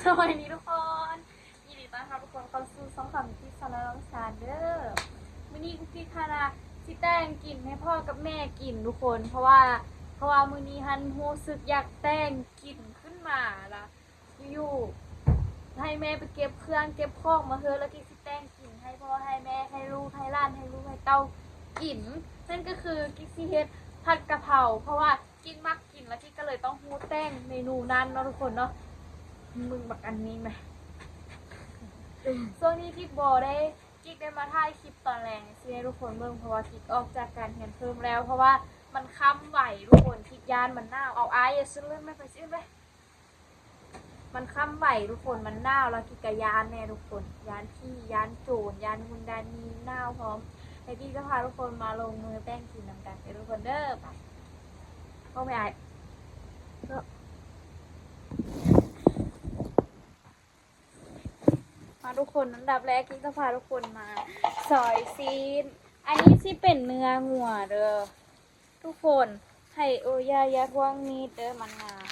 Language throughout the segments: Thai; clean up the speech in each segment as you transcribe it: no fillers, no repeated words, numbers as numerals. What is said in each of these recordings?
สวัสดีทุกคนยินดีต้อนรับทุกคนเข้าสู่ช่องของที่สารลองซานเดอร์มื้อนี้กุ๊กกิ๊กค่ะนะสิแต่งกินให้พ่อกับแม่กินทุกคนเพราะว่ามื้อนี้ฮันรู้สึกอยากแต่งกินขึ้นมาละอยู่ๆให้แม่ไปเก็บเครื่องเก็บของมาเฮือแล้วกิ๊กสิแต่งกินให้พ่อให้แม่ให้ลูกให้หลานให้ลูกให้เต้ากินนั่นก็คือกิ๊กสิเฮ็ดผัดกะเพราเพราะว่ากิ๊กมักกินแล้วกิ๊กก็เลยต้องฮู้แต่งเมนูนั้นเนาะทุกคนเนาะมึงบักอันนี้ไหมช่วงนี้กิ๊กบอได้กิ๊กได้มาถ่ายคลิปตอนแรงสิให้ทุกคนเบิ่งเพราะว่ากิ๊กออกจากการเรียนเพิ่มแล้วเพราะว่ามันค่ำไหวทุกคนกิ๊กยานมันหนาวเอาอย่าซื้อเลยไม่ไปซื้อเลยมันค่ำไหวทุกคนมันหนาวแล้วกิ๊กกะยานแน่ทุกคนยานพี่ยานโจรยานมุนดานีหนาวพร้อมให้กิ๊กจะพาทุกคนมาลงมือแป้งกินน้ำกันไปทุกคนเด้อไปก็ไม่อายมาทุกคนอันดับแรกกิ๊กจะพาทุกคนมาซอยซีนอันนี้ที่เป็นเนื้องัวเด้อทุกคนให้โอยายัดว่างมีดเด้อมันงาม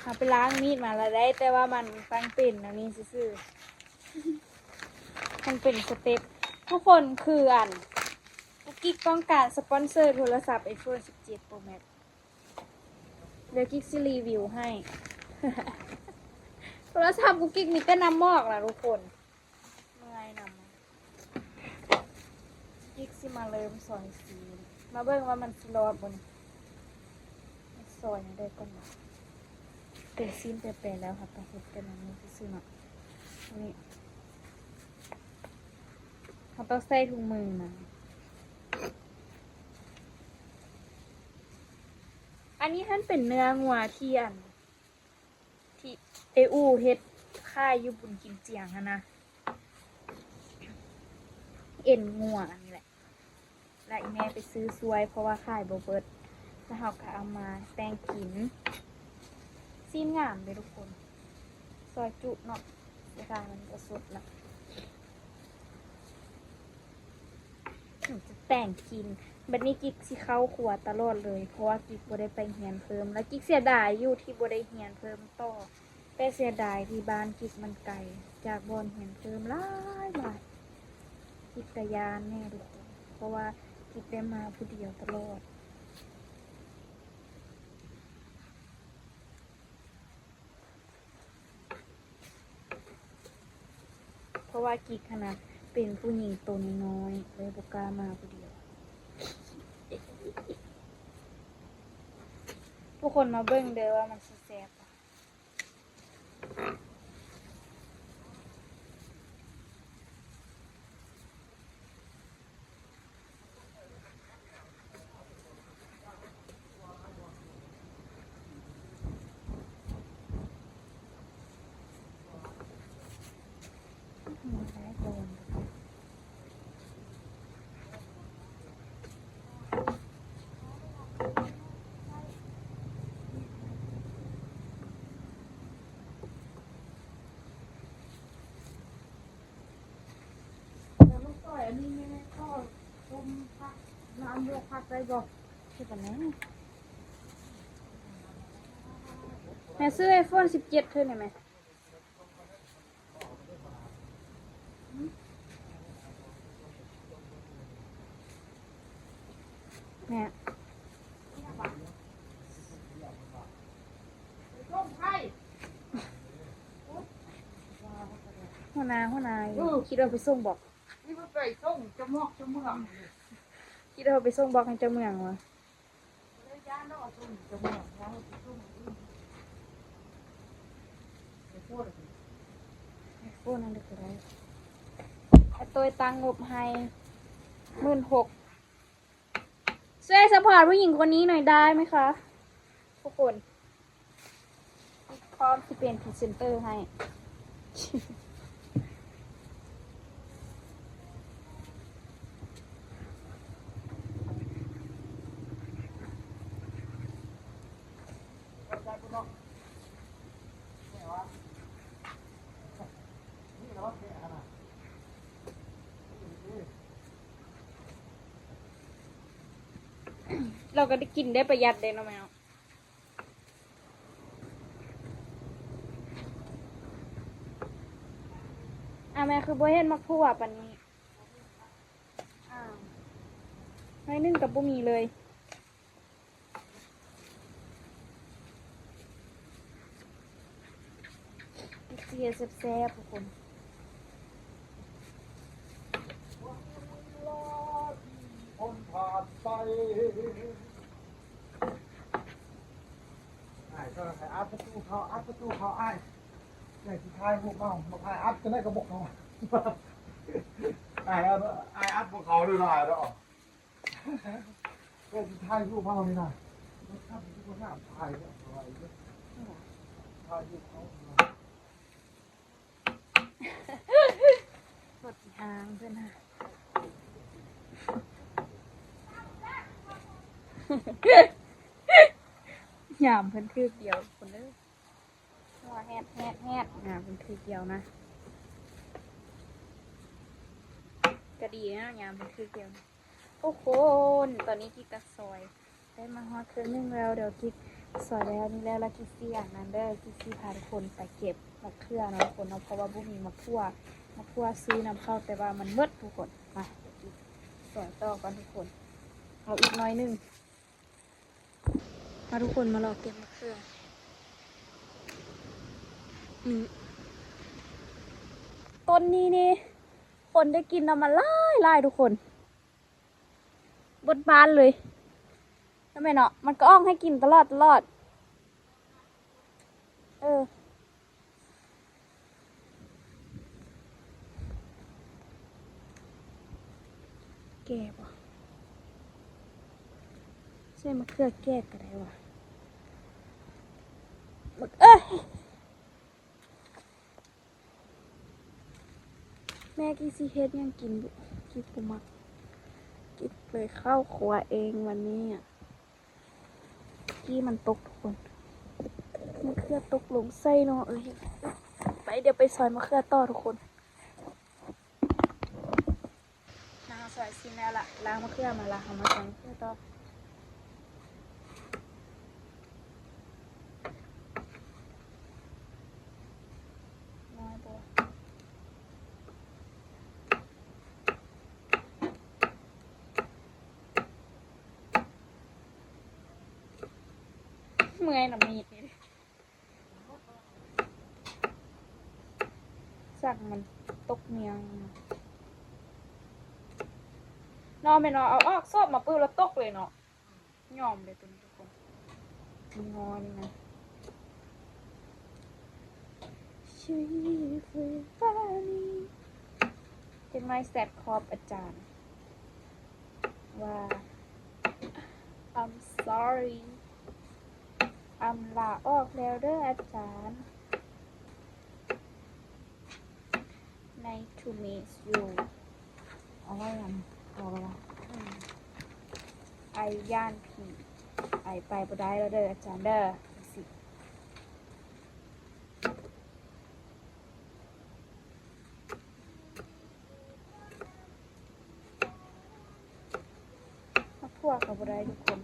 เอาไปล้างมีดมาแล้วได้แต่ว่ามันตั้งเป็นนะนี่ซื่อๆมันเป็นสเต็ปทุกคนคืออันกิ๊กต้องการสปอนเซอร์โทรศัพท์ iPhone 17 Pro Max เดี๋ยวกิ๊กสิรีวิวให้ โทรศัพท์กุ๊กกิ๊กมีแต่น้ำมอกล่ะทุกคนเมื่อยน้ำกิ๊กสิมาเริ่มซอยซีนมาเบิ่งว่ามันสิรอดบนซอยได้ก่อนนะเป็นซีนเปลี่ยนแล้วค่ะแต่เห็ดกันอันนี้ซื้อเนาะนี่เขาต้องใส่ถุงมือนะอันนี้ท่านเป็นเนื้องัวที่อูเฮ็ดค่ายอยู่บุญกินเจียงนะเอ็นงัวอันนี้แหละและอีแม่ไปซื้อซวยเพราะว่าค่ายโบเบิร์ตแล้วเขาก็เอามาแต่งกินซีนงามเลยทุกคนซอยจุเนาะเวลามันจะสดละหนูจะแต่งกินบัดนี้กิ๊กสิเข้าครัวตลอดเลยเพราะว่ากิ๊กบ่ได้ไปเรียนเพิ่มแล้วกิ๊กเสียดายอยู่ที่บ่ได้เรียนเพิ่มต่อแต่เสียดายที่บ้านกิ๊กมันไกลจากบ่อนเรียนเพิ่มหลายบาทกิ๊กกะยานแน่ทุกคนเพราะว่ากิ๊กได้มาผู้เดียวตลอดเพราะว่ากิ๊กขนาดเป็นผู้หญิงตัวน้อยๆเลยบ่กล้ามาผู้เดียวทุกคนมาเบิ่งเด้อว่ามันสิแซ่บอันนี้ไม่ก็ต้มผักน้ำลวกผักได้บ่คือกันนะแม่ซื้อ iPhone 17เท่าไหร่ไหมแม่หัวหนาคิดเอาไปส่งบอกนี่มันไปส่งจะมอกจะเมือง คิดเอาไปส่งบอกให้เจ้าเมืองวะเลยย่านเอาส่งจะเมืองแล้วไปส่งไปพูด โอ้นั่นเด็กอะไรไอ้ตัวตังงบให้16,000ช่วยสปอร์ตผู้หญิงคนนี้หน่อยได้ไหมคะทุกคนพร้อมที่เป็นพรีเซนเตอร์ให้เราก็ได้กินได้ประหยัดเลยเนาะแมว แม่คือบ่เห็นมักทั่วปันนี้อ้าวน้อยนึงกับบ่มีเลยเสียแซ่บๆทุกคน คนผ่านไปไอ้ก็ให้อัดประตูเขาอัดประตูเขาไอ้ไอ้ที่ท้ายพวกเขาบอกไอ้อัดจะได้กระบอกเขาไอ้อัดพวกเขาด้วยหน่อยแล้วไอ้ที่ท้ายพวกเขานี่นะมันทำทุกคนหน้าถ่ายเนี่ยอะไรเนี่ยถ่ายพวกเขา หมดทางเพื่อนฮะ ยามเพิ่นคือเดียวคนเด้อว่าแฮดยามเพิ่นคือเดียวนะก็ดีนะยามเพิ่นคือเดียวนะโอ้โหตอนนี้กิ๊กกะซอยได้มาฮอดเครื่องนึงแล้วเดี๋ยวกิ๊กซอยแล้วนี่แล้วกิ๊กซี่อย่างนั้นเด้อกิ๊กซี่พาทุกคนไปเก็บมะเขือเนาะทุกคนเนาะเพราะว่าบ่มีมะทั่วซื้อนำเข้าแต่ว่ามันหมดทุกคนมาเดี๋ยวกิ๊กซอยต่อกันทุกคนเอาอีกน้อยนึงมาทุกคนมารอเก็บมะเขือต้นนี้นี่คนได้กินเอามาไล่ทุกคนบดบานเลยทำไมเนาะมันก็อ้องให้กินตลอดแก่ปะใช่มะเขือแก้ก็ได้วะแม่กี่ซีเฮ็ดยังกินอยู่กินปูมักกินเลยเข้าครัวเองวันนี้อ่ะกี้มันตกทุกคนมะเขือตกลงไส้เนาะไปเดี๋ยวไปซอยมะเขือต่อทุกคนนางซอยซีแล้วล่ะล้างมะเขือมาละเอามาซอยมะเขือต่อน้อยบ่เมื่อยหน่ะมีดนี่สั่งมันตกเมียงนอนไม่นอนเอาออกซอบมาปื้อแล้วตกเลยเนาะยอมเลยตัวนี้ทุกคนมีงอนี่นะชีวิตฟ้านี้เป็นไม้แซดคอบอาจารย์ว่า I'm sorry ลาออกแล้วเด้ออาจารย์ Nice to meet you เอาไว้ยังเอาไว้ละ ไอย่านผีไอไปบ่ได้แล้วเด้ออาจารย์เด้อสิมาพวกกับบ่ได้ทุกคน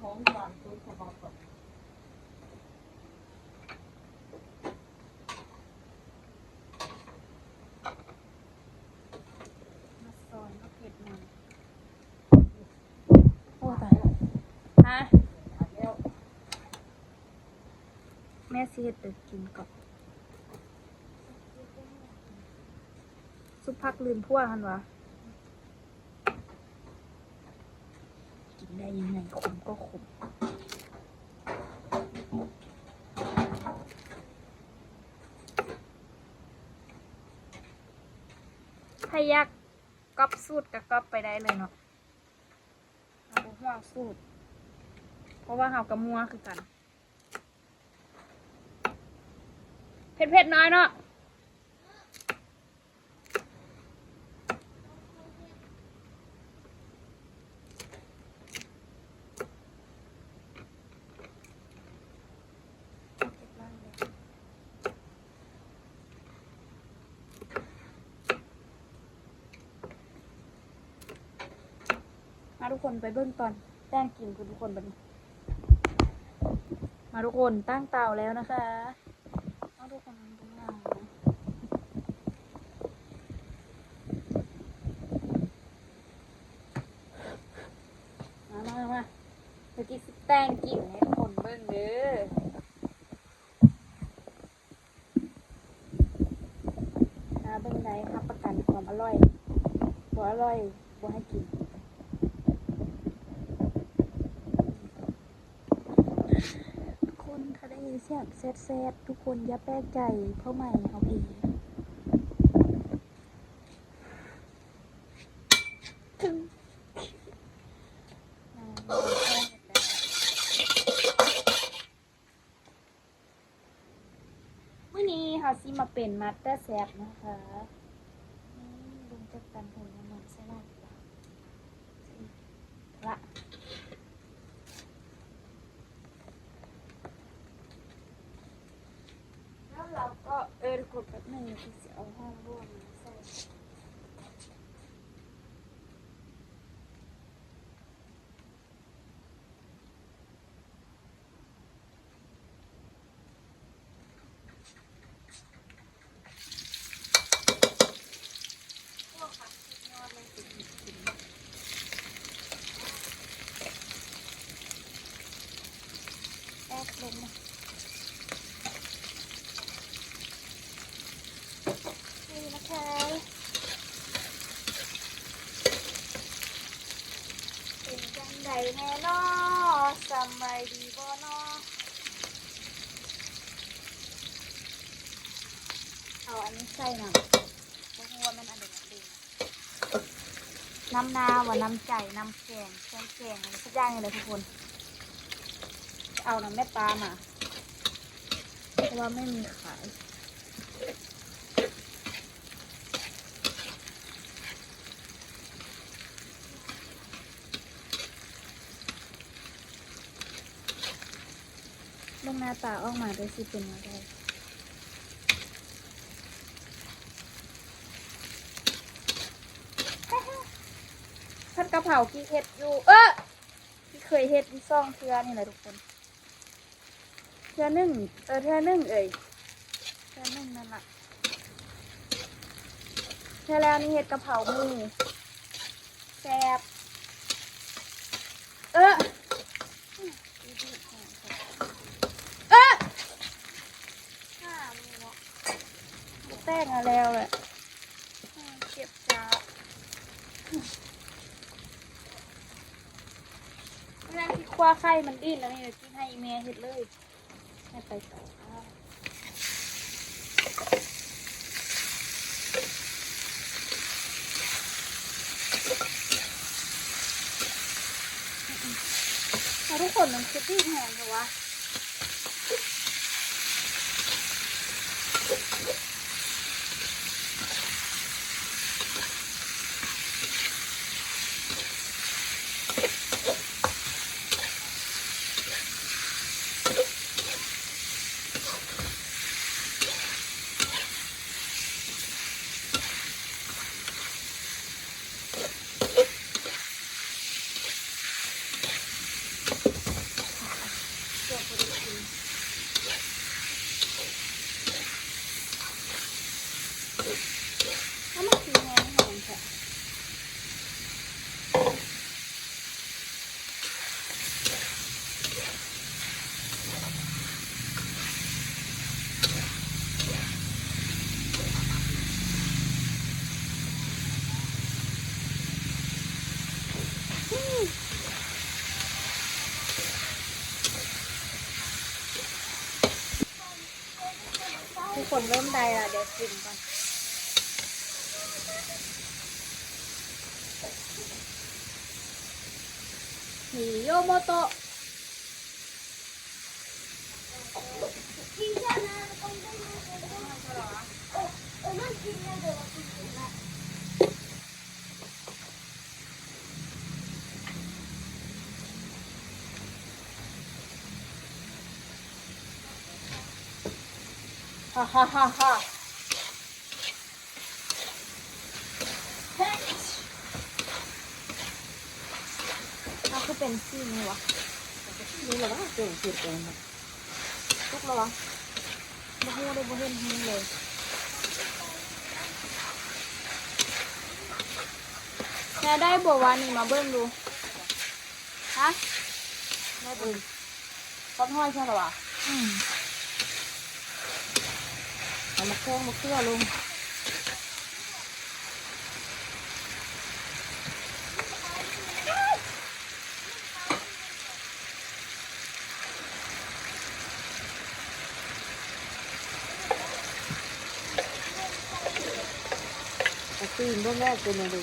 ของฝากตัวเขาบอกก่อน มาซอยมาเผ็ดหน่อยโอ้ตายฮะแม่สิเฮ็ดเด็กกินก่อนสุพักลืมพวกหันวะกินได้ยังไงขมก็ขมถ้าอยากก๊อปสูตรก็ก๊อปไปได้เลยเนาะเอาบ่ห่วงสูตรเพราะว่าเฮากับมัวคือกันเผ็ดๆน้อยเนาะมาทุกคนไปเบิ่งตอน แต่งกินคุณทุกคนบัดนี้มาทุกคนตั้งเตาแล้วนะคะเอาทุกคนดูหน้ามาเมื่อกี้สิแต่งกินให้ทุกคนเบิ่งเด้อเบิ่งได้รับประกันความอร่อยบ่อร่อยบ่ให้กินคนถ้าได้ยินเสียงแซ่บๆทุกคนอย่าแปลกใจเพราะใหม่เอาเองถึงมื้อนี้เฮาสิมาเป็นมาสเตอร์เชฟนะคะลุงจะกันผลน้ำมันใส่ลาดละแล้วเราก็ทุกคนแป๊บนึงที่จะเอาห้องร่วมมาใส่พวกผักสุดยอดเลยแอบลงมานี่นะคะเป็นจังใดแน่นอสำบายดีบ่นอเอาอันนี้ใส่น้ำเพราะว่ามันอันเดียวกันน้ำนาว่าน้ำใจน้ำแกงอะไรสักอย่างเลยทุกคนเอาน้ำแม่ปลามาเพราะว่าไม่มีขายลงหน้าตาออกมาได้สิเป็นอะไรผัดกะเพราที่เฮ็ดอยู่ที่เคยเฮ็ดที่ซ่องเทือนี่แหละทุกคนเทือหนึ่งเทือหนึ่งเทือหนึ่งนั่นแหละเทือแล้วนี่เฮ็ดกะเพราหมูแซ่บแป้งอะแล้วแหละเก็บจ้าเวลาที่คว้าไข่มันดิ้นแล้วนี่เดี๋ยวกินให้อีเมย์เห็ดเลยให้ไปต่อทุกคนมันคือที่แห้งเลยวะแล้วมันคือแห้งแห้งค่ะทุกคนเริ่มได้ละเดี๋ยวกินก่อนฮิโยโมโตะฮ่าฮ่าฮ่าฮ่าฮ่า คือเป็นซี่นี่วะ นี่เราก็เก่งเก็บเอง ทุกแล้ววะบ่ฮู้เลยบ่เห็นฮู้เลยแม่ได้บอกว่านี่มาเบิ่งดูฮะได้เบิ่ง ต้นห้อยใช่หรอวะ อืม เอามาแข้งมาเกลือลง ตีนเบื้องแรกเป็นอะไร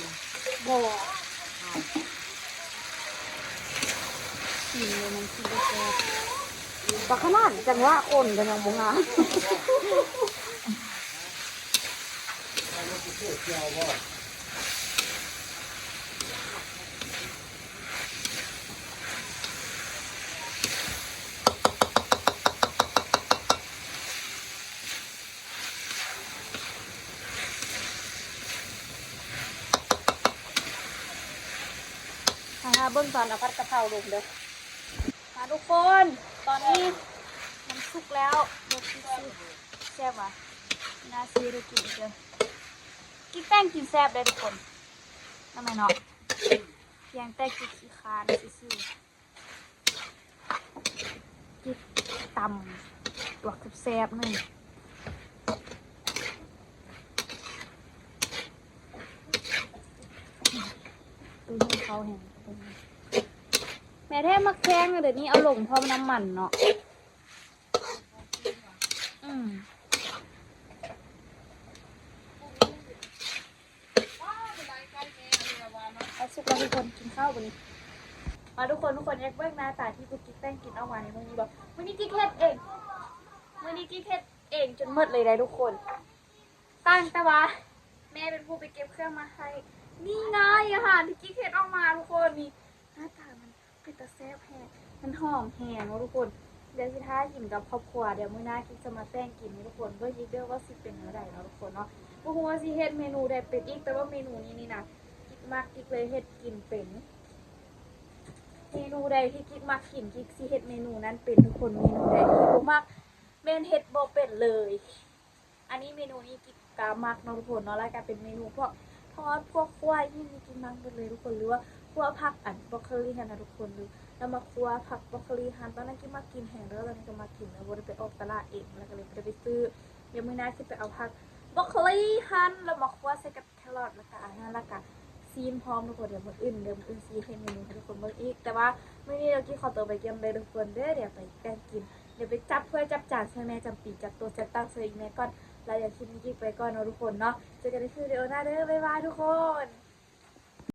บ่กินเลยมันสิบ่แซ่บ ปลาขนาดจังว่าคนกันยังบ่งาม ถ้าเบิ่งตอนเอาผัดกะเพราลงเด้อค่ะทุกคนตอนนี้มันสุกแล้วเดี๋ยวพี่ซื้อแซ่บว่ะน่าซื้อได้กินเด้อกินแป้งกินแซ่บได้ทุกคนทำไมเนาะเพียงแต่กินขี้คร้านซื่อๆกินตำลวกแซ่บๆหนึ่งตู้ให้เขาแห้งแม่แท้มักแข้งเดี๋ยวนี้เอาลงพร้อมน้ำมันเนาะเอาสุกแล้วทุกคนกินข้าววันนี้มาทุกคนแยกเบื้องหน้าตาที่กูกิ๊กแป้งกินเอามาในมื้อนี้บอกมื้อนี้กิ๊กเฮ็ดเองมื้อนี้กิ๊กเฮ็ดเองจนหมดเลยได้ทุกคนตั้งแต่ว่าแม่เป็นผู้ไปเก็บเครื่องมาให้นี่ไงอาหารที่กิ๊กเฮ็ดออกมาทุกคนนี่หน้าตามันเป็นตาแซ่บแฮงมันหอมแฮงเนาะทุกคนเดี๋ยวสิท้ากินกับครอบครัวเดี๋ยวมื้อหน้ากิ๊กจะมาแต่งกินให้ทุกคนเบิ่งอีกเด้อว่าสิเป็นจังไดเนาะทุกคนเนาะบ่ฮู้ว่าสิเฮ็ดเมนูใดเป็นอีกแต่ว่าเมนูนี้นี่นะกิ๊กมักกิ๊กเลยเฮ็ดกินเป็น เมนูใดที่กิ๊กมักกินกิ๊กสิเฮ็ดเมนูนั้นเป็นทุกคนเมนูใดที่บ่มักเมนเฮ็ดบ่เป็นเลย อันนี้เมนูนี้กิ๊กกามักเนาะทุกคนเนาะแล้วก็เป็นเมนูพวกทอดพวกคั่วที่มีกิ๊กมักหมดเลยทุกคนหรือว่าคั่วผักอันบรอกโคลีหั่นนะทุกคนหรือแล้วมาคั่วผักบรอกโคลีหั่นตอนนั้นกิ๊กมักกินแห้งแล้วตอนนี้ก็มากินแล้วบ่ได้ไปออกตลาดเองแล้วก็เลยบ่ได้ไปซื้อเดี๋ยวมื้อหน้าสิไปเอาผักบรอกโคลีหั่นแล้วมาคั่วใส่กับแครอทแล้วก็อันนั้นแล้วก็ซีนพร้อมทุกคนเดี๋ยวมื้ออื่นซีให้เมนูให้ทุกคนเบิ่งอีกแต่ว่ามื้อนี้เรากินขอตัวไปเก็บเลยทุกคนเด้อเดี๋ยวไปแกงกินเดี๋ยวไปจับถ้วยจับจานใช่แม่จำปีจับตัวเซตตั้งเซออีกแม่ก่อนเราอย่าคิดนี้กิ๊กไปก่อนเนาะทุกคนเนาะเจอกันในวิดีโอหน้าเด้อบ๊ายบายทุกคน